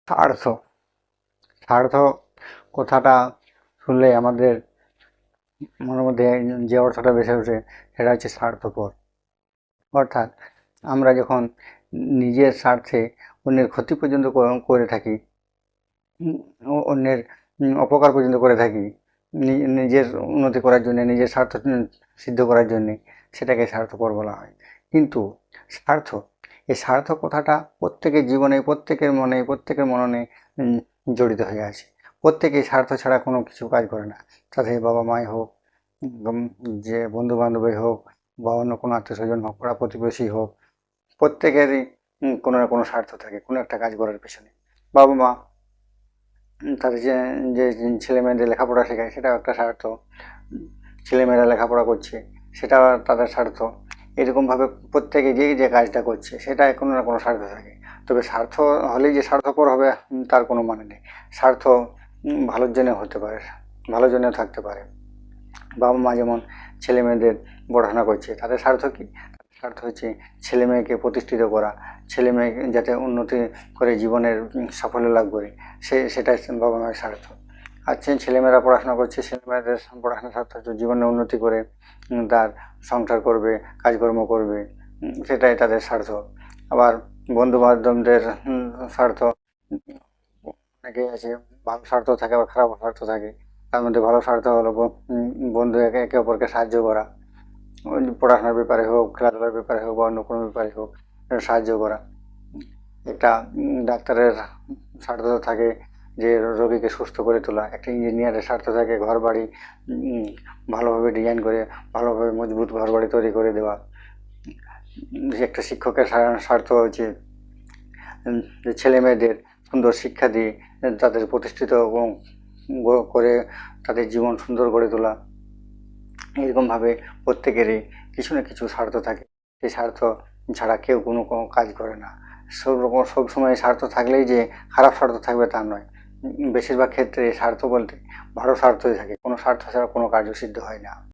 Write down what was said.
স্বার্থ স্বার্থ কথাটা শুনলে আমাদের মনের মধ্যে যে অর্থটা ভেসে ওঠে সেটা হচ্ছে স্বার্থপর। অর্থাৎ আমরা যখন নিজের স্বার্থে অন্যের ক্ষতি পর্যন্ত করে থাকি, অন্যের অপকার পর্যন্ত করে থাকি নিজের উন্নতি করার জন্যে, নিজের স্বার্থ সিদ্ধ করার জন্যে, সেটাকে স্বার্থপর বলা হয়। কিন্তু স্বার্থ, এই স্বার্থ কথাটা প্রত্যেকের জীবনে, প্রত্যেকের মনে, প্রত্যেকের মননে জড়িত হয়ে আছে। প্রত্যেকেই স্বার্থ ছাড়া কোনো কিছু কাজ করে না। তাতে বাবা মাই হোক, যে বন্ধু বান্ধবী হোক, বা অন্য কোনো আত্মীয় স্বজন হোক, পাড়া প্রতিবেশী হোক, প্রত্যেকেরই কোনো না কোনো স্বার্থ থাকে কোনো একটা কাজ করার পেছনে। বাবা মা তাদের যে যে ছেলে মেয়েদের লেখাপড়া শেখায় সেটাও একটা স্বার্থ। ছেলেমেয়েরা লেখাপড়া করছে সেটা তাদের স্বার্থ। এরকমভাবে প্রত্যেকে যে যে কাজটা করছে সেটা কোনো না কোনো স্বার্থ থাকে। তবে স্বার্থ হলেই যে স্বার্থপর হবে তার কোনো মানে নেই। স্বার্থ ভালোর জন্য হতে পারে, ভালোর জন্য থাকতে পারে। বাবা মা যেমন ছেলে মেয়েদের পড়াশোনা করছে, তাদের স্বার্থ কী? স্বার্থ হচ্ছে ছেলে মেয়েকে প্রতিষ্ঠিত করা, ছেলে মেয়ে যাতে উন্নতি করে জীবনের সাফল্য লাভ করে, সেটাই বাবা মায়ের স্বার্থ। আর ছেলেমেয়েরা পড়াশোনা করছে, ছেলেমেয়েদের পড়াশোনার স্বার্থ হচ্ছে জীবনে উন্নতি করে তার সংসার করবে, কাজকর্ম করবে, সেটাই তাদের স্বার্থ। আবার বন্ধু বান্ধবদের স্বার্থ অনেকে আছে, ভালো স্বার্থ থাকে আবার খারাপ স্বার্থ থাকে। তার মধ্যে ভালো স্বার্থ হলো বন্ধু একে একে অপরকে সাহায্য করা, পড়াশোনার ব্যাপারে হোক, খেলাধুলার ব্যাপারে হোক, বা অন্য কোনো ব্যাপারে হোক, সাহায্য করা। একটা ডাক্তারের স্বার্থ থাকে যে রোগীকে সুস্থ করে তোলা। একটা ইঞ্জিনিয়ারের স্বার্থ থাকে ঘর বাড়ি ভালোভাবে ডিজাইন করে, ভালোভাবে মজবুত ঘর বাড়ি তৈরি করে দেওয়া। একটা শিক্ষকের স্বার্থ হচ্ছে যে ছেলে মেয়েদের সুন্দর শিক্ষা দিয়ে তাদের প্রতিষ্ঠিত করে তাদের জীবন সুন্দর গড়ে তোলা। এরকমভাবে প্রত্যেকেরই কিছু না কিছু স্বার্থ থাকে। সেই স্বার্থ ছাড়া কেউ কোনো কাজ করে না। সবসময় স্বার্থ থাকলেই যে খারাপ স্বার্থ থাকবে তা নয়। বেশিরভাগ ক্ষেত্রে স্বার্থ বলতে ভালো স্বার্থই থাকে, কোনো স্বার্থ ছাড়া কোনো কার্য সিদ্ধ হয় না।